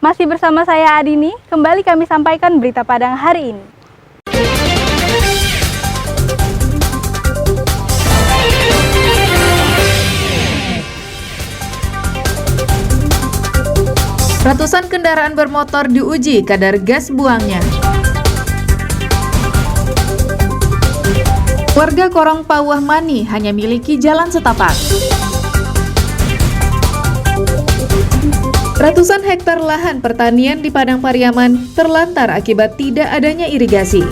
Masih bersama saya Adini, kembali kami sampaikan berita Padang hari ini. Ratusan kendaraan bermotor diuji kadar gas buangnya. Warga Korong Pawah Mani hanya miliki jalan setapak. Ratusan hektar lahan pertanian di Padang Pariaman terlantar akibat tidak adanya irigasi.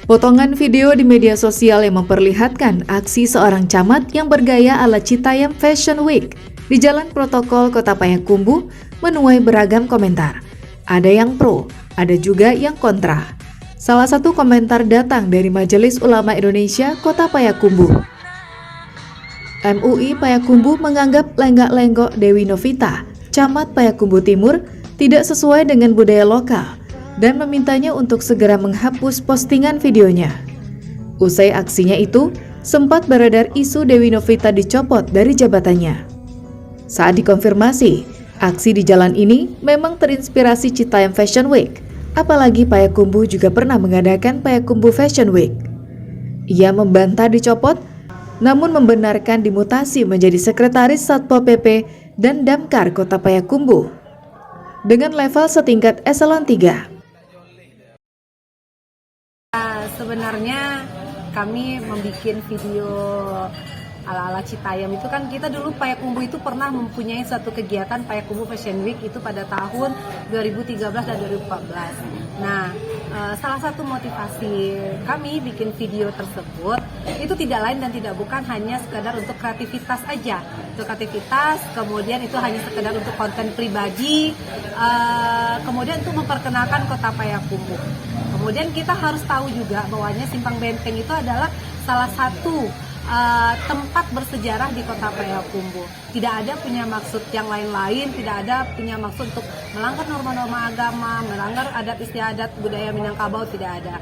Potongan video di media sosial yang memperlihatkan aksi seorang camat yang bergaya ala Citayam Fashion Week di Jalan Protokol Kota Payakumbuh menuai beragam komentar. Ada yang pro, ada juga yang kontra. Salah satu komentar datang dari Majelis Ulama Indonesia Kota Payakumbuh. MUI Payakumbuh menganggap lenggak-lenggok Dewi Novita, Camat Payakumbuh Timur, tidak sesuai dengan budaya lokal dan memintanya untuk segera menghapus postingan videonya. Usai aksinya itu, sempat beredar isu Dewi Novita dicopot dari jabatannya. Saat dikonfirmasi, aksi di jalan ini memang terinspirasi Citayam Fashion Week, apalagi Payakumbuh juga pernah mengadakan Payakumbuh Fashion Week. Ia membantah dicopot, namun membenarkan dimutasi menjadi Sekretaris Satpol PP dan Damkar Kota Payakumbuh dengan level setingkat eselon 3. Sebenarnya kami membuat video ala-ala Citayam itu kan kita dulu Payakumbuh itu pernah mempunyai suatu kegiatan Payakumbuh Fashion Week itu pada tahun 2013 dan 2014. Nah, salah satu motivasi kami bikin video tersebut itu tidak lain dan tidak bukan hanya sekedar untuk kreativitas aja. Untuk kreativitas, kemudian itu hanya sekedar untuk konten pribadi, kemudian untuk memperkenalkan Kota Payakumbuh. Kemudian kita harus tahu juga bahwanya Simpang Benteng itu adalah salah satu tempat bersejarah di Kota Payakumbuh. Tidak ada punya maksud yang lain-lain, tidak ada punya maksud untuk melanggar norma-norma agama, melanggar adat istiadat budaya Minangkabau, tidak ada.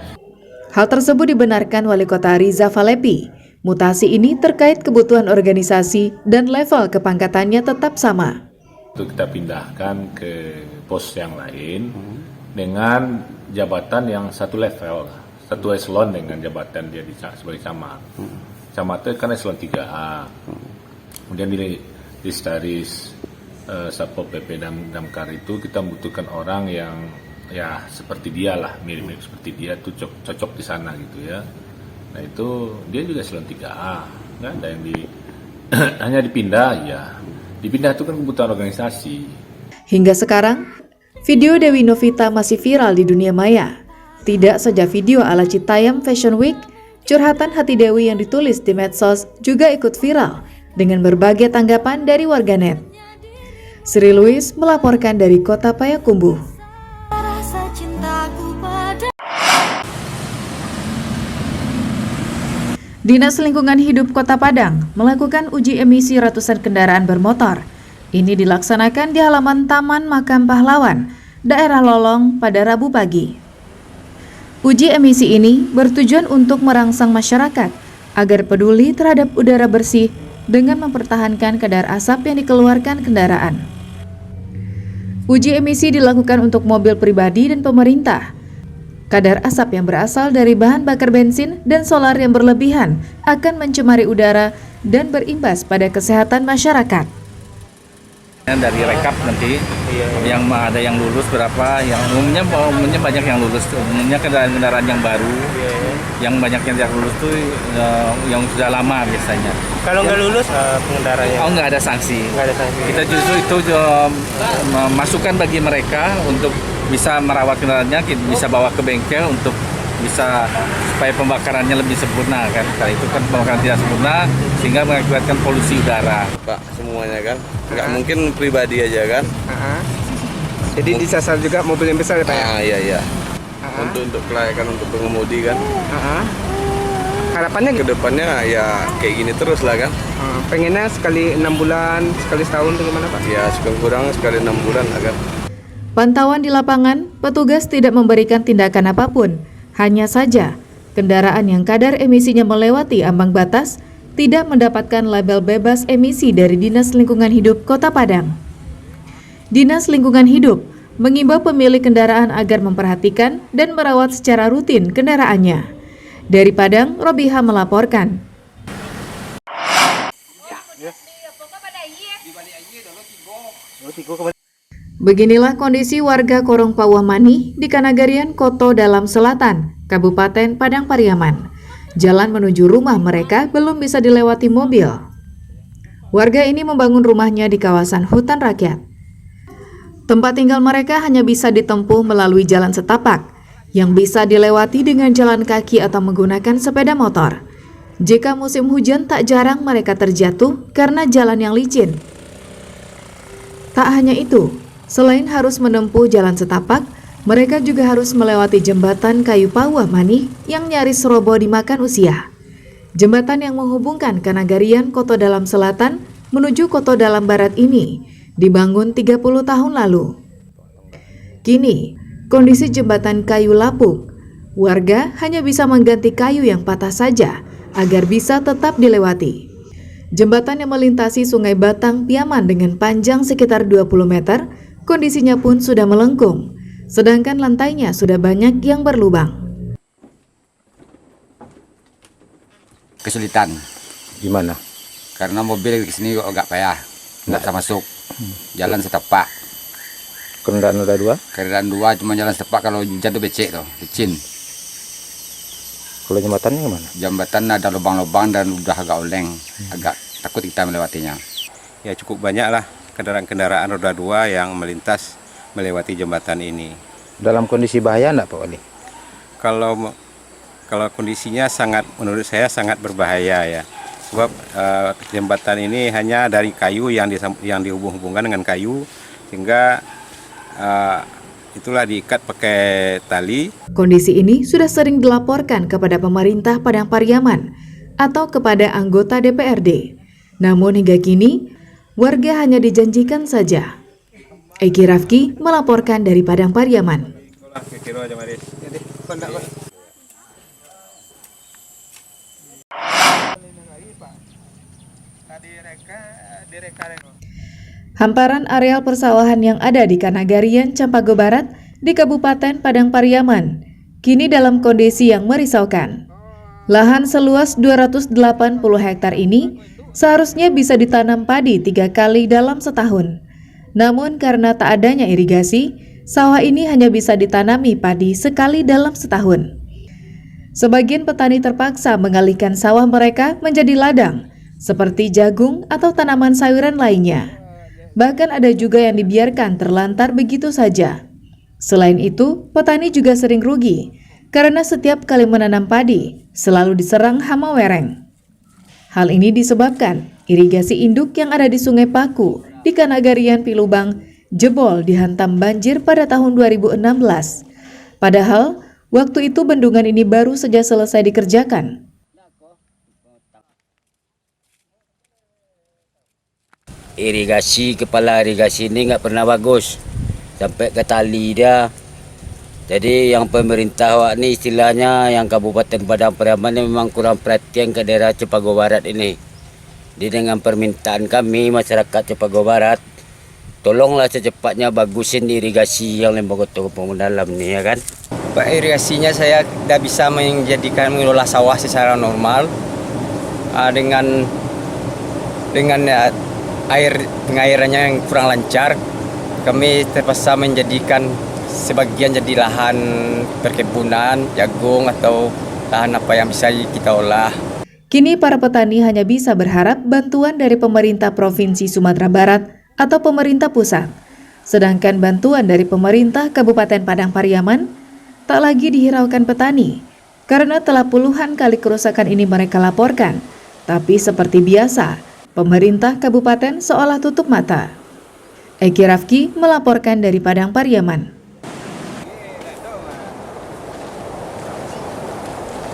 Hal tersebut dibenarkan Wali Kota Riza Falepi. Mutasi ini terkait kebutuhan organisasi dan level kepangkatannya tetap sama. Itu kita pindahkan ke pos yang lain dengan jabatan yang satu level, satu eselon dengan jabatan dia sebagai camat. Camat itu kan eselon 3A. Kemudian di Staris Satpol PP dan Damkar itu kita membutuhkan orang yang ya seperti dia lah, mirip-mirip seperti dia tuh cocok di sana gitu ya. Nah itu dia juga eselon 3A, nggak ada yang hanya dipindah ya. Dipindah itu kan kebutuhan organisasi. Hingga sekarang, video Dewi Novita masih viral di dunia maya. Tidak saja video ala Citayam Fashion Week, curhatan hati Dewi yang ditulis di medsos juga ikut viral dengan berbagai tanggapan dari warganet. Sri Louis melaporkan dari Kota Payakumbuh. Dinas Lingkungan Hidup Kota Padang melakukan uji emisi ratusan kendaraan bermotor. Ini dilaksanakan di halaman Taman Makam Pahlawan, daerah Lolong pada Rabu pagi. Uji emisi ini bertujuan untuk merangsang masyarakat agar peduli terhadap udara bersih dengan mempertahankan kadar asap yang dikeluarkan kendaraan. Uji emisi dilakukan untuk mobil pribadi dan pemerintah. Kadar asap yang berasal dari bahan bakar bensin dan solar yang berlebihan akan mencemari udara dan berimbas pada kesehatan masyarakat. Dari rekap nanti, yang ada yang lulus berapa, yang umumnya banyak yang lulus, umumnya kendaraan yang baru, yang banyak yang tidak lulus tuh yang sudah lama biasanya. Kalau nggak lulus pengendaranya? Oh, nggak ada sanksi. Nggak ada sanksi. Kita justru itu masukan bagi mereka untuk bisa merawat kendaraannya, bisa bawa ke bengkel untuk bisa supaya pembakarannya lebih sempurna kan. Karena itu kan pembakaran tidak sempurna sehingga mengakibatkan polusi udara. Pak, semuanya kan, nggak mungkin pribadi aja kan. Jadi disasar juga mobil yang besar ya Pak ya? Iya. Untuk kelayakan untuk pengemudi kan. Harapannya Kedepannya ya kayak gini terus lah kan. pengennya sekali 6 bulan, sekali setahun itu gimana Pak? Ya kurang sekali 6 bulan lah kan. Pantauan di lapangan, petugas tidak memberikan tindakan apapun. Hanya saja, kendaraan yang kadar emisinya melewati ambang batas tidak mendapatkan label bebas emisi dari Dinas Lingkungan Hidup Kota Padang. Dinas Lingkungan Hidup mengimbau pemilik kendaraan agar memperhatikan dan merawat secara rutin kendaraannya. Dari Padang, Robiha melaporkan. Beginilah kondisi warga Korong Pawamani di Kanagarian Koto Dalam Selatan, Kabupaten Padang Pariaman. Jalan menuju rumah mereka belum bisa dilewati mobil. Warga ini membangun rumahnya di kawasan hutan rakyat. Tempat tinggal mereka hanya bisa ditempuh melalui jalan setapak, yang bisa dilewati dengan jalan kaki atau menggunakan sepeda motor. Jika musim hujan tak jarang mereka terjatuh karena jalan yang licin. Tak hanya itu, selain harus menempuh jalan setapak, mereka juga harus melewati jembatan kayu Pawamani yang nyaris roboh dimakan usia. Jembatan yang menghubungkan Kanagarian Koto Dalam Selatan menuju Koto Dalam Barat ini dibangun 30 tahun lalu. Kini, kondisi jembatan kayu lapuk. Warga hanya bisa mengganti kayu yang patah saja agar bisa tetap dilewati. Jembatan yang melintasi Sungai Batang Piaman dengan panjang sekitar 20 meter, kondisinya pun sudah melengkung, sedangkan lantainya sudah banyak yang berlubang. Kesulitan. Gimana? Karena mobil ke sini kok agak payah, nggak bisa masuk. Jalan setapak. Kendaraan roda 2? Kendaraan 2 cuma jalan setapak, kalau hujan tuh becek tuh, licin. Kalau jembatannya gimana? Jembatan ada lubang-lubang dan udah agak oleng, agak takut kita melewatinya. Ya cukup banyak lah kendaraan roda 2 yang melintas melewati jembatan ini. Dalam kondisi bahaya enggak Pak Wali? Kalau kondisinya menurut saya sangat berbahaya ya. Sebab jembatan ini hanya dari kayu yang dihubung-hubungkan dengan kayu, sehingga itulah diikat pakai tali. Kondisi ini sudah sering dilaporkan kepada pemerintah Padang Pariaman atau kepada anggota DPRD. Namun hingga kini, warga hanya dijanjikan saja. Eki Rafki melaporkan dari Padang Pariaman. Hamparan areal persawahan yang ada di Kanagarian Campago Barat di Kabupaten Padang Pariaman kini dalam kondisi yang merisaukan. Lahan seluas 280 hektar ini seharusnya bisa ditanam padi 3 kali dalam setahun. Namun karena tak adanya irigasi, sawah ini hanya bisa ditanami padi sekali dalam setahun. Sebagian petani terpaksa mengalihkan sawah mereka menjadi ladang, seperti jagung atau tanaman sayuran lainnya. Bahkan ada juga yang dibiarkan terlantar begitu saja. Selain itu, petani juga sering rugi, karena setiap kali menanam padi, selalu diserang hama wereng. Hal ini disebabkan irigasi induk yang ada di Sungai Paku di Kanagarian Pilubang jebol dihantam banjir pada tahun 2016. Padahal, waktu itu bendungan ini baru saja selesai dikerjakan. Kepala irigasi ini nggak pernah bagus, sampai ke tali dia. Jadi yang pemerintah ini istilahnya yang Kabupaten Padang Pariaman memang kurang perhatian ke daerah Campago Barat ini. Jadi dengan permintaan kami masyarakat Campago Barat, tolonglah secepatnya bagusin irigasi yang Lembang Koto Dalam nih ya kan. Pak, irigasinya saya tidak bisa mengelola sawah secara normal dengan pengairannya yang kurang lancar. Kami terpaksa menjadikan sebagian jadi lahan perkebunan, jagung atau lahan apa yang bisa kita olah. Kini para petani hanya bisa berharap bantuan dari pemerintah Provinsi Sumatera Barat atau pemerintah pusat. Sedangkan bantuan dari pemerintah Kabupaten Padang Pariaman tak lagi dihiraukan petani karena telah puluhan kali kerusakan ini mereka laporkan. Tapi seperti biasa, pemerintah kabupaten seolah tutup mata. Eki Rafki melaporkan dari Padang Pariaman.